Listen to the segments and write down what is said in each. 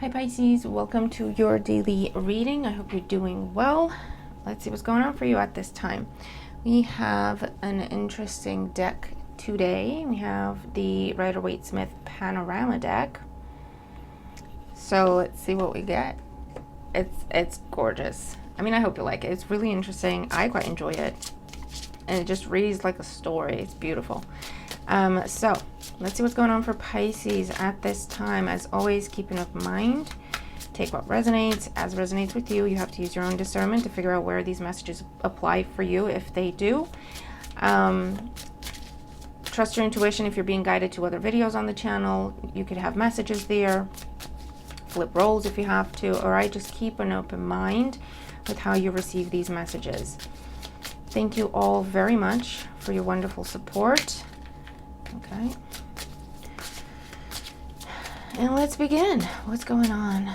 Hi Pisces, welcome to your daily reading. I hope you're doing well. Let's see what's going on for you at this time. We have an interesting deck today. We have the Rider-Waite-Smith Panorama deck. So let's see what we get. It's gorgeous. I mean, I hope you like it. It's really interesting. I quite enjoy it. And it just reads like a story. It's beautiful. So let's see what's going on for Pisces at this time. As always, keep in mind, take what resonates. As resonates with you, you have to use your own discernment to figure out where these messages apply for you, if they do. Trust your intuition. If you're being guided to other videos on the channel, you could have messages there. Flip roles if you have to. All right, just keep an open mind with how you receive these messages. Thank you all very much for your wonderful support. Okay. And let's begin. What's going on?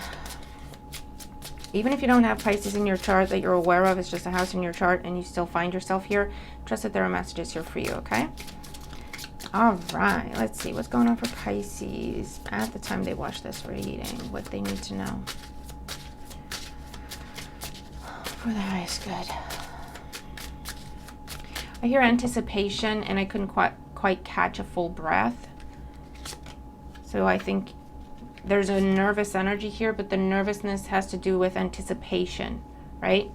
Even if you don't have Pisces in your chart that you're aware of, it's just a house in your chart and you still find yourself here, trust that there are messages here for you, okay? All right, let's see what's going on for Pisces at the time they watch this reading, what they need to know for the highest good. I hear anticipation and I couldn't quite catch a full breath. So I think there's a nervous energy here, but the nervousness has to do with anticipation, right?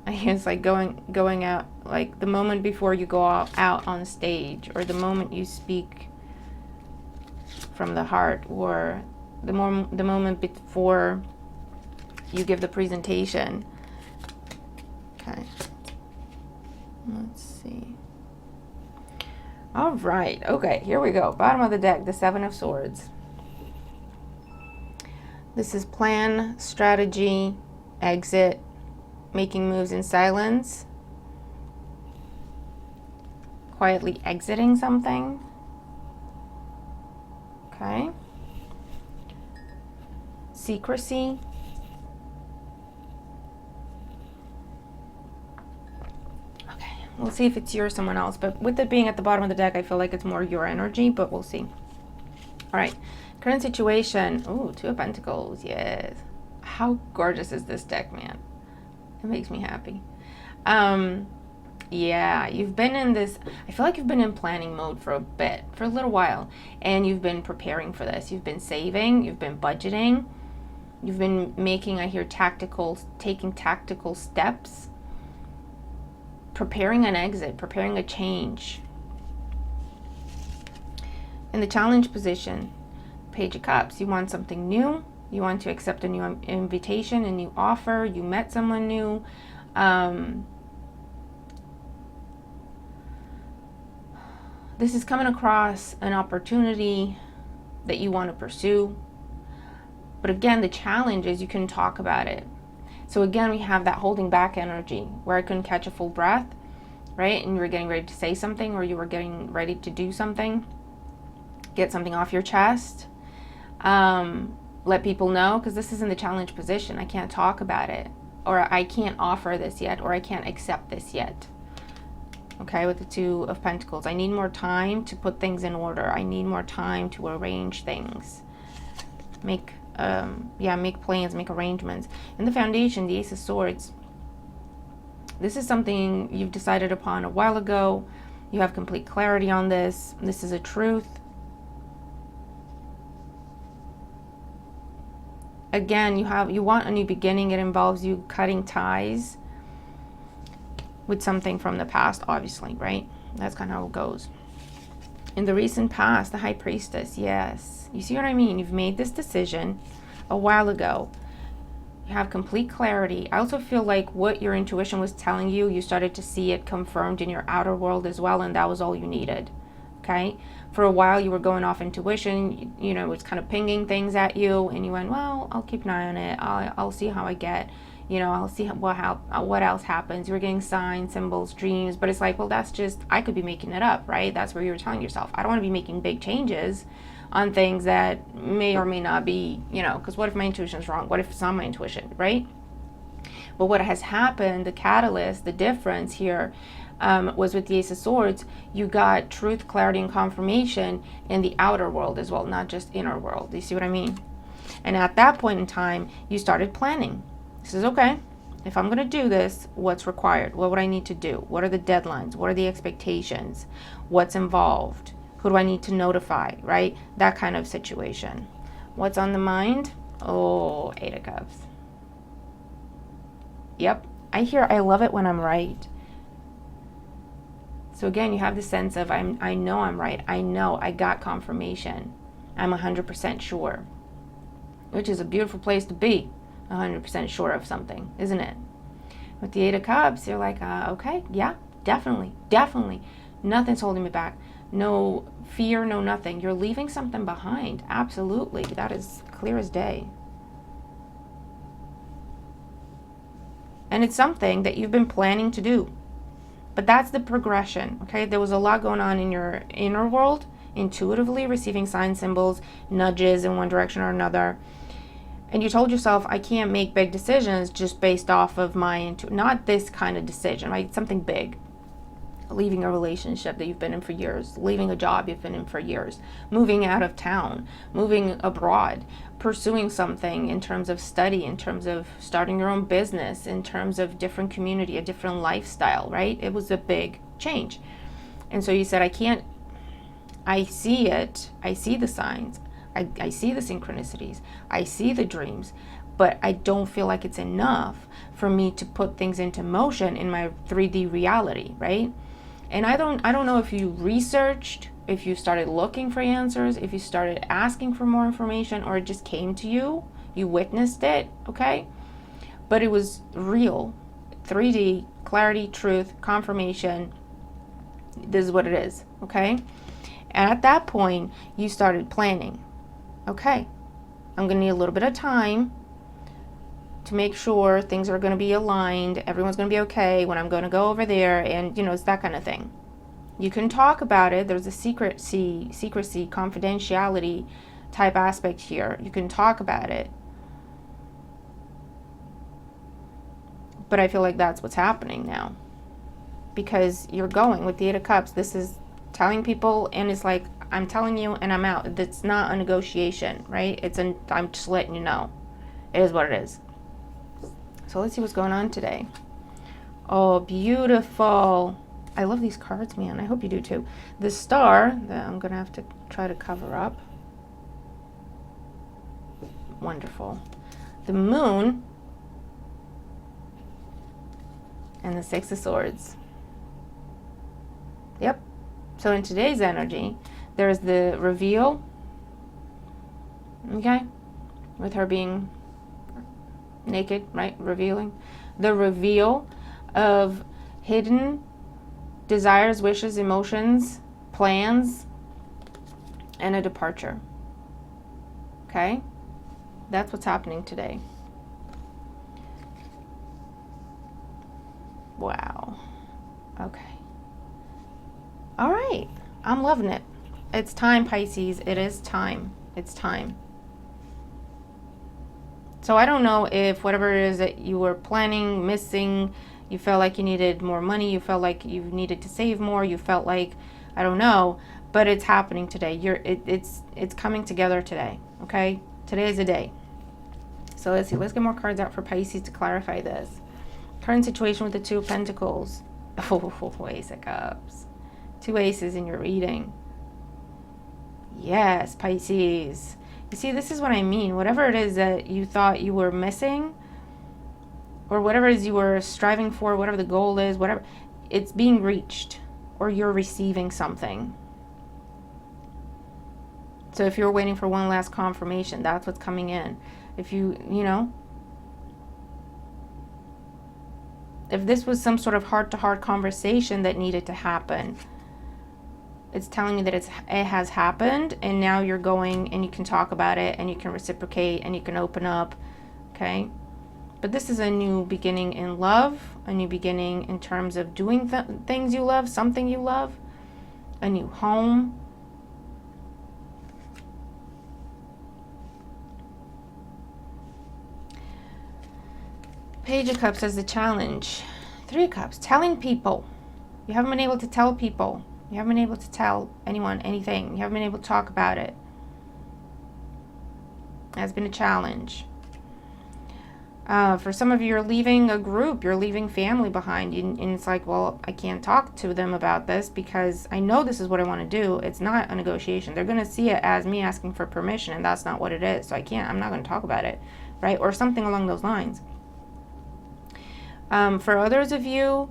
I hear it's like going out, like the moment before you go out on stage, or the moment you speak from the heart, or the moment before you give the presentation. Okay. Let's see. All right. Okay, here we go. Bottom of the deck, the Seven of Swords. This is plan, strategy, exit, making moves in silence, quietly exiting something. Okay. Secrecy. We'll see if it's you or someone else. But with it being at the bottom of the deck, I feel like it's more your energy, but we'll see. All right. Current situation. Oh, Two of Pentacles. Yes. How gorgeous is this deck, man? It makes me happy. Yeah, you've been in this, I feel like you've been in planning mode for a bit, for a little while. And you've been preparing for this. You've been saving. You've been budgeting. You've been making, I hear, taking tactical steps. Preparing an exit, preparing a change. In the challenge position, Page of Cups, you want something new. You want to accept a new invitation, a new offer. You met someone new. This is coming across an opportunity that you want to pursue. But again, the challenge is you couldn't talk about it. So again, we have that holding back energy where I couldn't catch a full breath, right? And you were getting ready to say something, or you were getting ready to do something, get something off your chest, let people know, because this is in the challenge position. I can't talk about it, or I can't offer this yet, or I can't accept this yet. Okay, with the Two of Pentacles. I need more time to put things in order. I need more time to arrange things. Make plans, make arrangements. In the Foundation, the Ace of Swords, this is something you've decided upon a while ago. You have complete clarity on this. This is a truth. Again, you want a new beginning. It involves you cutting ties with something from the past, obviously, right? That's kind of how it goes. In the recent past, the High Priestess, yes. You see what I mean? You've made this decision a while ago. You have complete clarity. I also feel like what your intuition was telling you, you started to see it confirmed in your outer world as well, and that was all you needed, okay? For a while, you were going off intuition, you know, it was kind of pinging things at you, and you went, well, I'll keep an eye on it. I'll see how I get. You know, I'll see what else happens. You were getting signs, symbols, dreams, but it's like, well, that's just, I could be making it up, right? That's where you were telling yourself, I don't want to be making big changes on things that may or may not be, you know, because what if my intuition is wrong? What if it's not my intuition, right? But what has happened, the catalyst, the difference here, was with the Ace of Swords, you got truth, clarity, and confirmation in the outer world as well, not just inner world. Do you see what I mean? And at that point in time, you started planning. This is okay. If I'm going to do this, what's required? What would I need to do? What are the deadlines? What are the expectations? What's involved? Who do I need to notify, right? That kind of situation. What's on the mind? Oh, Eight of Cups. Yep. I love it when I'm right. So again, you have the sense of I know I'm right. I know I got confirmation. I'm 100% sure. Which is a beautiful place to be. 100% sure of something, isn't it? With the Eight of Cups, you're like, okay, yeah, definitely. Nothing's holding me back. No fear, no nothing. You're leaving something behind. Absolutely. That is clear as day. And it's something that you've been planning to do. But that's the progression, okay? There was a lot going on in your inner world, intuitively receiving sign symbols, nudges in one direction or another. And you told yourself, I can't make big decisions just based off of my not this kind of decision, right? Something big. Leaving a relationship that you've been in for years, leaving a job you've been in for years, moving out of town, moving abroad, pursuing something in terms of study, in terms of starting your own business, in terms of different community, a different lifestyle, right? It was a big change. And so you said, I see it, I see the signs, I see the synchronicities, I see the dreams, but I don't feel like it's enough for me to put things into motion in my 3D reality, right? And I don't know if you researched, if you started looking for answers, if you started asking for more information, or it just came to you, you witnessed it, okay? But it was real, 3D, clarity, truth, confirmation. This is what it is, okay? And at that point, you started planning. Okay, I'm gonna need a little bit of time to make sure things are going to be aligned, everyone's going to be okay when I'm going to go over there, and it's that kind of thing. You can talk about it. There's a secrecy, confidentiality type aspect here. You can talk about it. But I feel like that's what's happening now. Because you're going with the Eight of Cups. This is telling people, and it's like, I'm telling you and I'm out. It's not a negotiation, right? I'm just letting you know. It is what it is. So let's see what's going on today. Oh, beautiful. I love these cards, man. I hope you do too. The Star, that I'm going to have to try to cover up. Wonderful. The Moon. And the Six of Swords. Yep. So in today's energy, there's the reveal. Okay. With her being naked, right? Revealing. The reveal of hidden desires, wishes, emotions, plans, and a departure. Okay? That's what's happening today. Wow. Okay. All right. I'm loving it. It's time, Pisces. It is time. It's time. So I don't know if whatever it is that you were planning, missing, you felt like you needed more money, you felt like you needed to save more, you felt like, I don't know, but it's happening today. It's coming together today, okay? Today is the day. So let's see, let's get more cards out for Pisces to clarify this. Current situation with the Two of Pentacles. Oh, Ace of Cups. Two aces in your reading. Yes, Pisces. You see, this is what I mean. Whatever it is that you thought you were missing, or whatever it is you were striving for, whatever the goal is, whatever, it's being reached, or you're receiving something. So if you're waiting for one last confirmation, that's what's coming in. If if this was some sort of heart-to-heart conversation that needed to happen, it's telling me that it has happened, and now you're going and you can talk about it and you can reciprocate and you can open up, okay? But this is a new beginning in love, a new beginning in terms of doing things you love, something you love, a new home. Page of Cups as the challenge. Three of Cups, telling people. You haven't been able to tell people. You haven't been able to tell anyone anything. You haven't been able to talk about it. That's been a challenge. For some of you, you're leaving a group, you're leaving family behind, and it's like, well, I can't talk to them about this because I know this is what I want to do. It's not a negotiation. They're going to see it as me asking for permission, and that's not what it is. So I'm not going to talk about it, right? Or something along those lines. For others of you,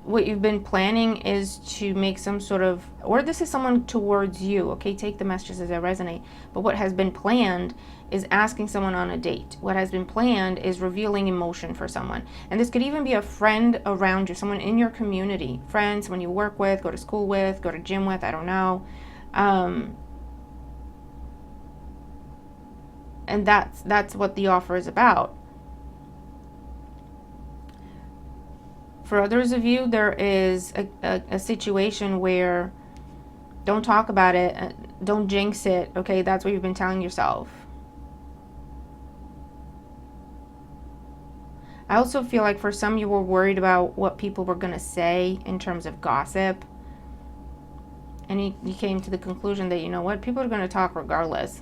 what you've been planning is to make some sort of, or this is someone towards you, okay? Take the messages as they resonate. But what has been planned is asking someone on a date. What has been planned is revealing emotion for someone. And this could even be a friend around you, someone in your community, friends, someone you work with, go to school with, go to gym with, I don't know. And that's what the offer is about. For others of you, there is a situation where don't talk about it, don't jinx it, okay? That's what you've been telling yourself. I also feel like for some you were worried about what people were going to say in terms of gossip. And you came to the conclusion that, you know what, people are going to talk regardless.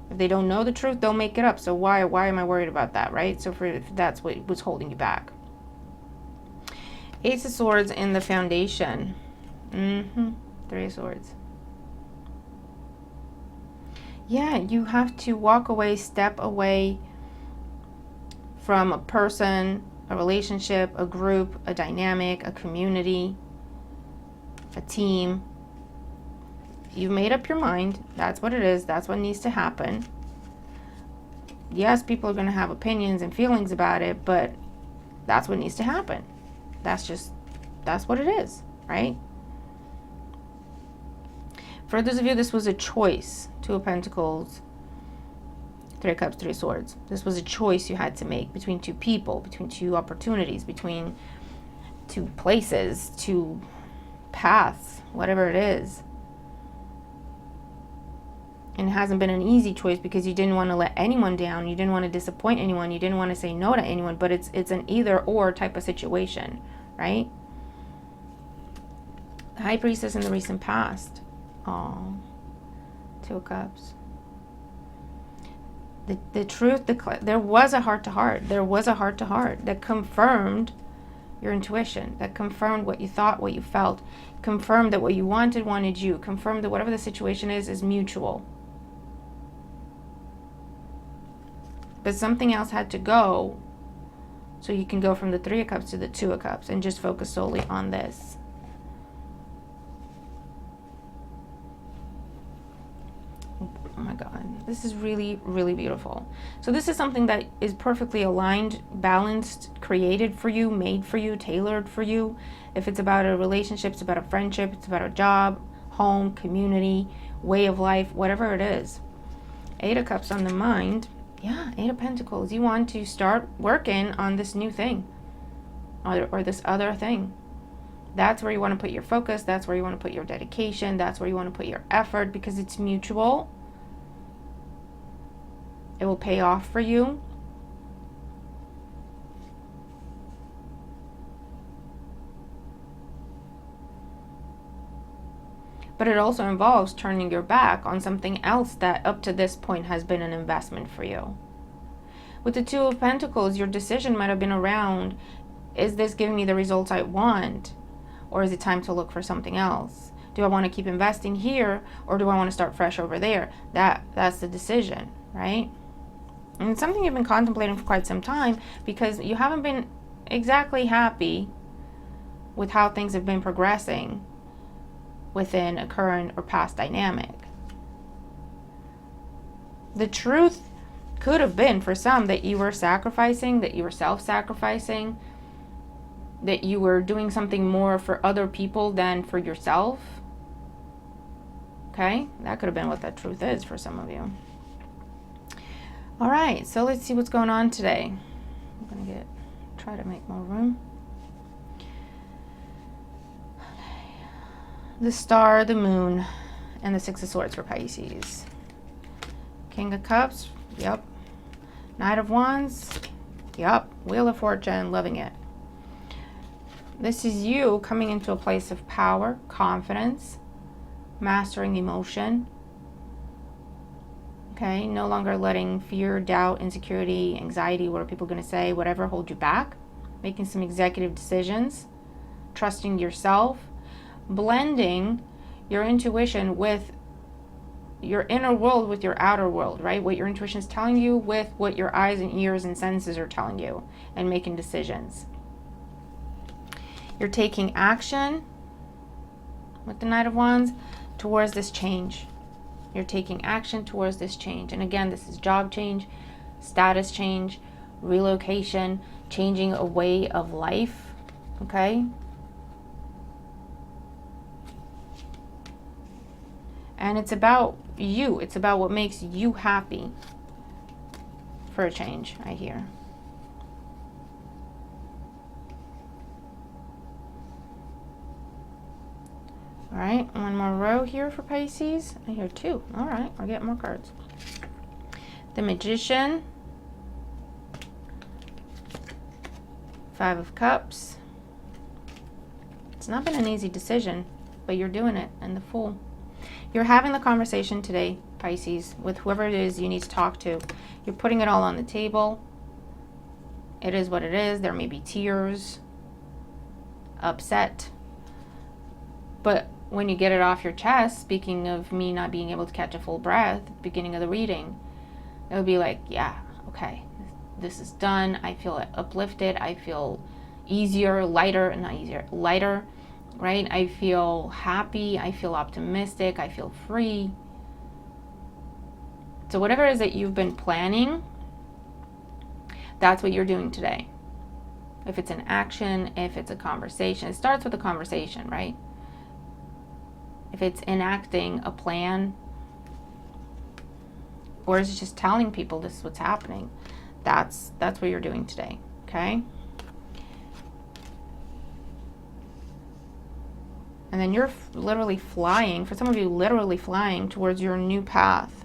If they don't know the truth, they'll make it up. So why am I worried about that, right? So if that's what was holding you back. Ace of Swords in the foundation. Three of Swords. Yeah, you have to walk away, step away from a person, a relationship, a group, a dynamic, a community, a team. You've made up your mind. That's what it is. That's what needs to happen. Yes, people are going to have opinions and feelings about it, but that's what needs to happen. That's what it is, right? For those of you, this was a choice. Two of Pentacles, Three of Cups, Three of Swords. This was a choice you had to make between two people, between two opportunities, between two places, two paths, whatever it is. And it hasn't been an easy choice because you didn't want to let anyone down. You didn't want to disappoint anyone. You didn't want to say no to anyone. But it's an either or type of situation, right? The High Priestess in the recent past. Oh, Two of Cups. The truth, there was a heart-to-heart. There was a heart-to-heart that confirmed your intuition, that confirmed what you thought, what you felt, confirmed that what you wanted you, confirmed that whatever the situation is mutual. But something else had to go so you can go from the Three of Cups to the Two of Cups and just focus solely on this. Oh my God, this is really, really beautiful. So this is something that is perfectly aligned, balanced, created for you, made for you, tailored for you. If it's about a relationship, it's about a friendship, it's about a job, home, community, way of life, whatever it is. Eight of Cups on the mind. Yeah, Eight of Pentacles. You want to start working on this new thing or this other thing. That's where you want to put your focus. That's where you want to put your dedication. That's where you want to put your effort because it's mutual. It will pay off for you. But it also involves turning your back on something else that up to this point has been an investment for you. With the Two of Pentacles, your decision might have been around, is this giving me the results I want? Or is it time to look for something else? Do I want to keep investing here or do I want to start fresh over there? That's the decision, right? And it's something you've been contemplating for quite some time because you haven't been exactly happy with how things have been progressing within a current or past dynamic. The truth could have been for some that you were sacrificing, that you were self-sacrificing, that you were doing something more for other people than for yourself. Okay, that could have been what that truth is for some of you. All right, so let's see what's going on today. I'm gonna try to make more room. The Star, the Moon, and the Six of Swords for Pisces. King of Cups, yep. Knight of Wands, yep. Wheel of Fortune, loving it. This is you coming into a place of power, confidence, mastering emotion. Okay, no longer letting fear, doubt, insecurity, anxiety, what are people going to say, whatever, hold you back. Making some executive decisions, trusting yourself, blending your intuition with your inner world with your outer world, right? What your intuition is telling you with what your eyes and ears and senses are telling you, and making decisions. You're taking action with the Knight of Wands towards this change. You're taking action towards this change. And again, this is job change, status change, relocation, changing a way of life, okay? And it's about you. It's about what makes you happy for a change, I hear. All right, one more row here for Pisces. I hear two. All right, I'll get more cards. The Magician, Five of Cups. It's not been an easy decision, but you're doing it. And the Fool. You're having the conversation today, Pisces, with whoever it is you need to talk to. You're putting it all on the table. It is what it is. There may be tears, upset. But when you get it off your chest, speaking of me not being able to catch a full breath, beginning of the reading, it'll be like, yeah, okay, this is done. I feel uplifted. I feel easier, lighter, not easier, lighter, right? I feel happy. I feel optimistic. I feel free. So whatever it is that you've been planning, that's what you're doing today. If it's an action, if it's a conversation, it starts with a conversation, right? If it's enacting a plan, or is it just telling people this is what's happening, that's what you're doing today, okay? And then you're literally flying, for some of you, literally flying towards your new path.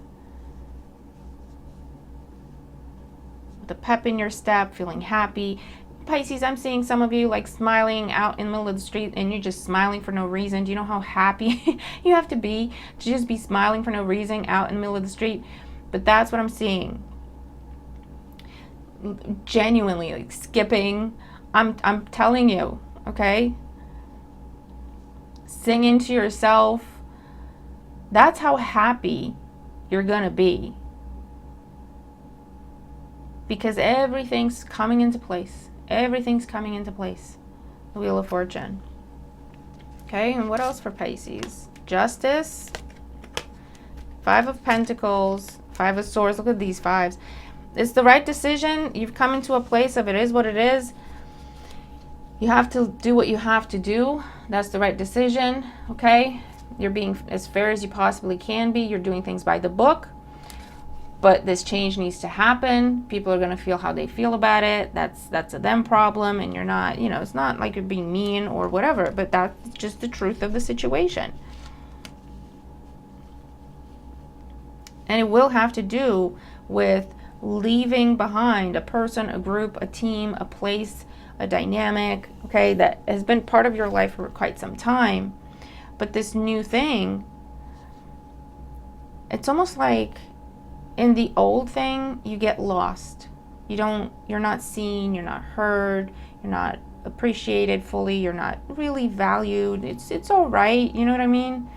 With a pep in your step, feeling happy. Pisces, I'm seeing some of you like smiling out in the middle of the street, and you're just smiling for no reason. Do you know how happy you have to just be smiling for no reason out in the middle of the street? But that's what I'm seeing. Genuinely, like skipping. I'm telling you, okay? Singing to yourself. That's how happy you're gonna be. Because everything's coming into place. Everything's coming into place. The Wheel of Fortune. Okay, and what else for Pisces? Justice. Five of Pentacles. Five of Swords. Look at these fives. It's the right decision. You've come into a place of it is what it is. You have to do what you have to do. That's the right decision, okay? You're being as fair as you possibly can be. You're doing things by the book. But this change needs to happen. People are going to feel how they feel about it. That's a them problem, and you're not, you know, it's not like you're being mean or whatever, but that's just the truth of the situation. And it will have to do with leaving behind a person, a group, a team, a place, a dynamic, okay, that has been part of your life for quite some time. But this new thing, it's almost like in the old thing, you get lost. You're not seen, you're not heard, you're not appreciated fully, you're not really valued. It's all right, you know what I mean?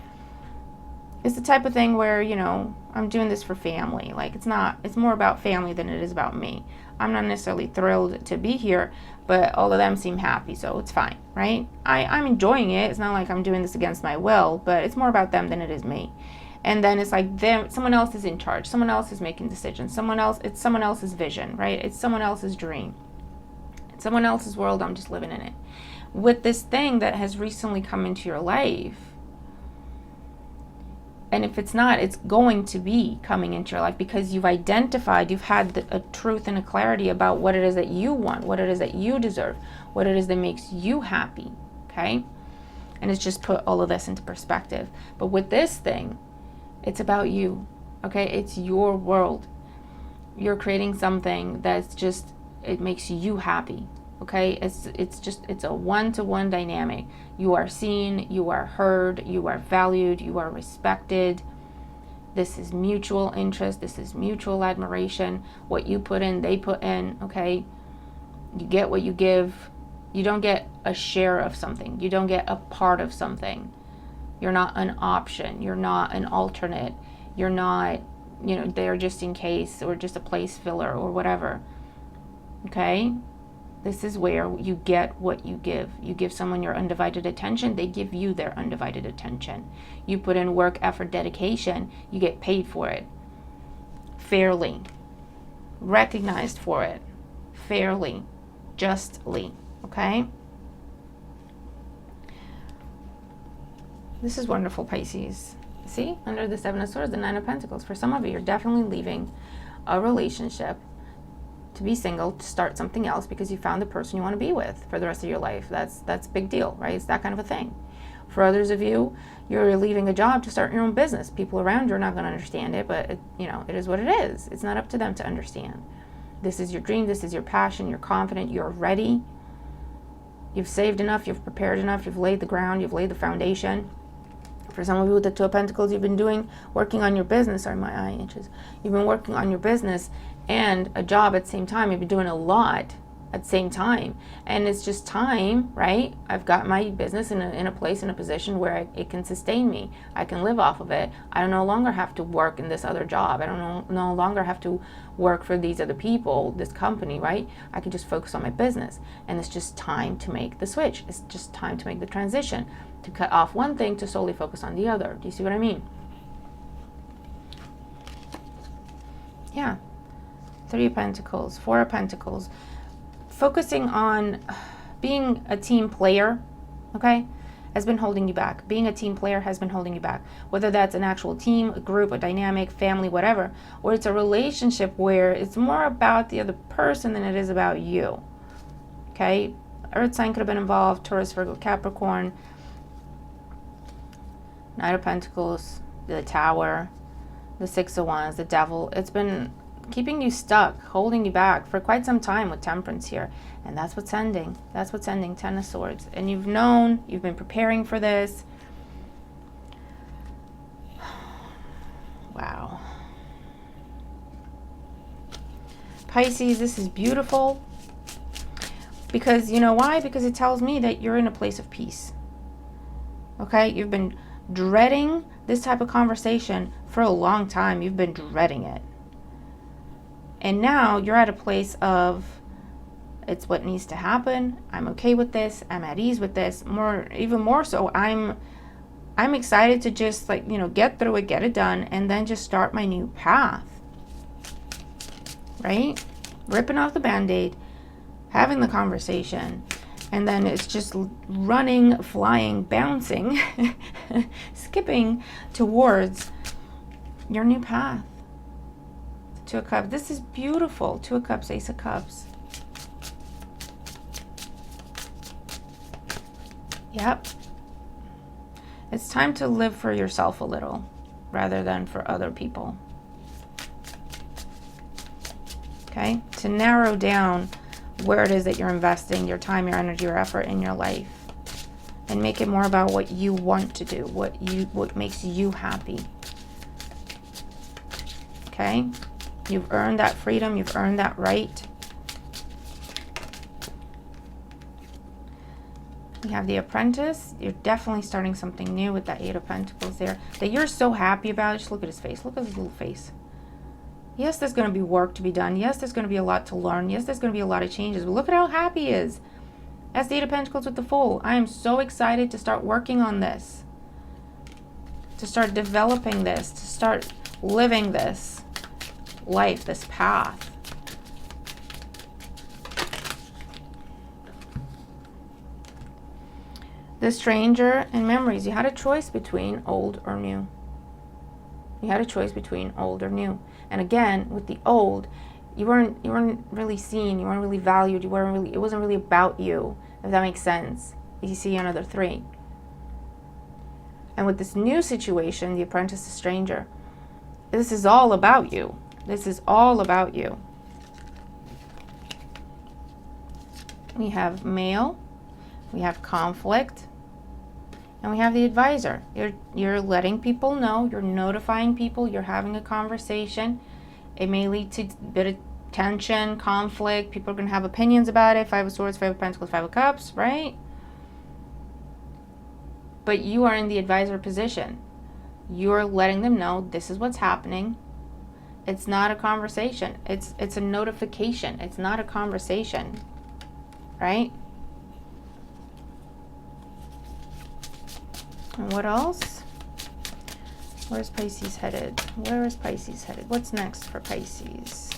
It's the type of thing where, you know, I'm doing this for family. Like, it's more about family than it is about me. I'm not necessarily thrilled to be here, but all of them seem happy, so it's fine, right? I'm enjoying it. It's not like I'm doing this against my will, but it's more about them than it is me. And then it's like someone else is in charge. Someone else is making decisions. It's someone else's vision, right? It's someone else's dream. It's someone else's world. I'm just living in it. With this thing that has recently come into your life, and if it's not, it's going to be coming into your life because you've identified, you've had a truth and a clarity about what it is that you want, what it is that you deserve, what it is that makes you happy, okay? And it's just put all of this into perspective. But with this thing, it's about you, okay? It's your world. You're creating something that's just, it makes you happy. Okay, it's a one-to-one dynamic. You are seen, you are heard, you are valued, you are respected. This is mutual interest, this is mutual admiration. What you put in, they put in, okay? You get what you give. You don't get a share of something. You don't get a part of something. You're not an option. You're not an alternate. You're not, there just in case, or just a place filler or whatever. Okay? This is where you get what you give. You give someone your undivided attention, they give you their undivided attention. You put in work, effort, dedication, you get paid for it. Fairly. Recognized for it. Fairly. Justly. Okay? This is wonderful, Pisces. See? Under the Seven of Swords, the Nine of Pentacles. For some of you, you're definitely leaving a relationship to be single, to start something else because you found the person you want to be with for the rest of your life. That's a big deal, right? It's that kind of a thing. For others of you, you're leaving a job to start your own business. People around you are not going to understand it, but it is what it is. It's not up to them to understand. This is your dream. This is your passion. You're confident. You're ready. You've saved enough. You've prepared enough. You've laid the ground. You've laid the foundation. For some of you with the Two of Pentacles, you've been working on your business. Sorry, my eye itches. You've been working on your business and a job at the same time. You've been doing a lot at the same time. And it's just time, right? I've got my business in a place, in a position where it can sustain me. I can live off of it. I don't no longer have to work in this other job. I don't no longer have to work for these other people, this company, right? I can just focus on my business. And it's just time to make the switch. It's just time to make the transition, to cut off one thing to solely focus on the other. Do you see what I mean? Yeah. Three of Pentacles, Four of Pentacles. Focusing on being a team player, okay, has been holding you back. Being a team player has been holding you back. Whether that's an actual team, a group, a dynamic, family, whatever, or it's a relationship where it's more about the other person than it is about you. Okay? Earth sign could have been involved, Taurus, Virgo, Capricorn. Knight of Pentacles, the Tower, the Six of Wands, the Devil. It's been keeping you stuck, holding you back for quite some time with Temperance here. And that's what's ending. That's what's ending. Ten of Swords. And you've known, you've been preparing for this. Wow. Pisces, this is beautiful. Because, you know why? Because it tells me that you're in a place of peace. Okay? You've been dreading this type of conversation for a long time. You've been dreading it. And now you're at a place of, it's what needs to happen. I'm okay with this. I'm at ease with this. Even more so, I'm excited to just get through it, get it done, and then just start my new path. Right? Ripping off the Band-Aid, having the conversation, and then it's just running, flying, bouncing, skipping towards your new path. Two of Cups. This is beautiful. Two of Cups, Ace of Cups. Yep. It's time to live for yourself a little rather than for other people. Okay? To narrow down where it is that you're investing your time, your energy, your effort in your life. And make it more about what you want to do, what makes you happy. Okay? You've earned that freedom. You've earned that right. You have the Apprentice. You're definitely starting something new with that Eight of Pentacles there that you're so happy about. Just look at his face. Look at his little face. Yes, there's going to be work to be done. Yes, there's going to be a lot to learn. Yes, there's going to be a lot of changes. But look at how happy he is. That's the Eight of Pentacles with the Fool. I am so excited to start working on this. To start developing this. To start living this life, this path. The Stranger and Memories. You had a choice between old or new. You had a choice between old or new. And again, with the old, you weren't really seen, you weren't really valued, it wasn't really about you, if that makes sense. You see another 3. And with this new situation, the Apprentice, the Stranger, this is all about you. This is all about you. We have male, we have conflict, and we have the advisor. You're letting people know, you're notifying people, you're having a conversation. It may lead to a bit of tension, conflict. People are going to have opinions about it. 5 of Swords, 5 of Pentacles, 5 of Cups, right? But you are in the advisor position. You're letting them know this is what's happening. It's not a conversation. It's a notification. It's not a conversation, right? And what else? Where's Pisces headed? Where is Pisces headed? What's next for Pisces?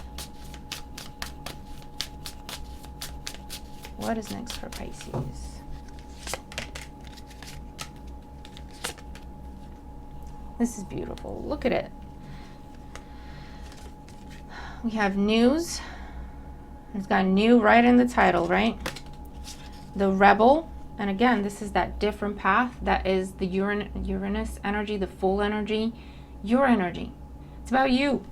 What is next for Pisces? This is beautiful. Look at it. We have news. It's got new right in the title, right? The Rebel. And again, this is that different path. That is the Uranus energy, the full energy, your energy. It's about you.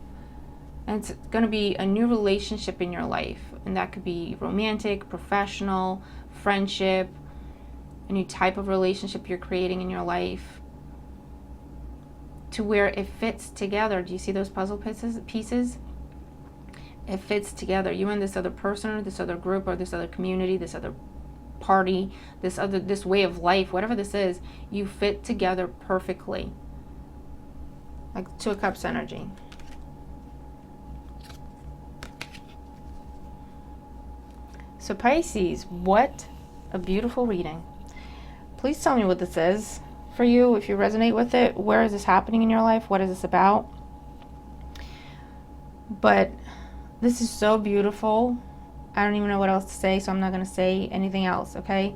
And it's going to be a new relationship in your life. And that could be romantic, professional, friendship, a new type of relationship you're creating in your life, to where it fits together. Do you see those puzzle pieces? It fits together. You and this other person or this other group or this other community, this other party, this way of life, whatever this is, you fit together perfectly. Like 2 of Cups energy. So Pisces, what a beautiful reading. Please tell me what this is for you, if you resonate with it. Where is this happening in your life? What is this about? But this is so beautiful. I don't even know what else to say, so I'm not going to say anything else, okay?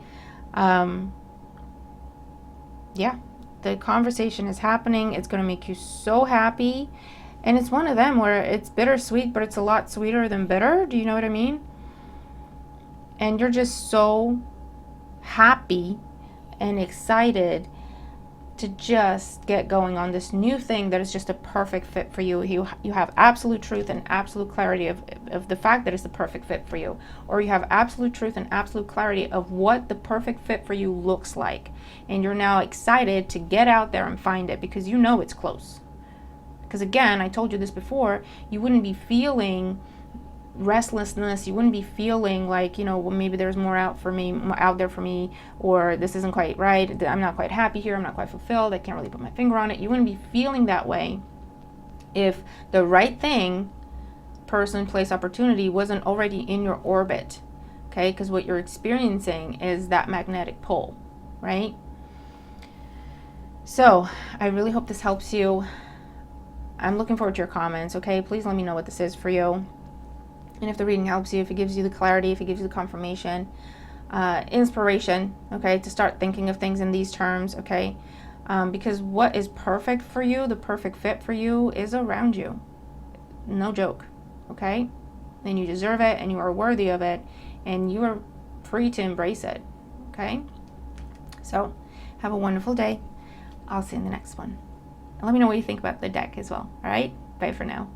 Yeah, the conversation is happening. It's going to make you so happy. And it's one of them where it's bittersweet, but it's a lot sweeter than bitter. Do you know what I mean? And you're just so happy and excited to just get going on this new thing that is just a perfect fit for you. You have absolute truth and absolute clarity of the fact that it's the perfect fit for you. Or you have absolute truth and absolute clarity of what the perfect fit for you looks like. And you're now excited to get out there and find it because you know it's close. Because again, I told you this before, you wouldn't be feeling restlessness, you wouldn't be feeling like, you know, well, maybe there's more out there for me, or this isn't quite right, I'm not quite happy here, I'm not quite fulfilled, I can't really put my finger on it. You wouldn't be feeling that way if the right thing, person, place, opportunity wasn't already in your orbit, okay? Because what you're experiencing is that magnetic pull, right? So I really hope this helps you. I'm looking forward to your comments, okay? Please let me know what this is for you. And if the reading helps you, if it gives you the clarity, if it gives you the confirmation, inspiration, okay, to start thinking of things in these terms, okay? Because what is perfect for you, the perfect fit for you, is around you. No joke, okay? And you deserve it, and you are worthy of it, and you are free to embrace it, okay? So, have a wonderful day. I'll see you in the next one. And let me know what you think about the deck as well, all right? Bye for now.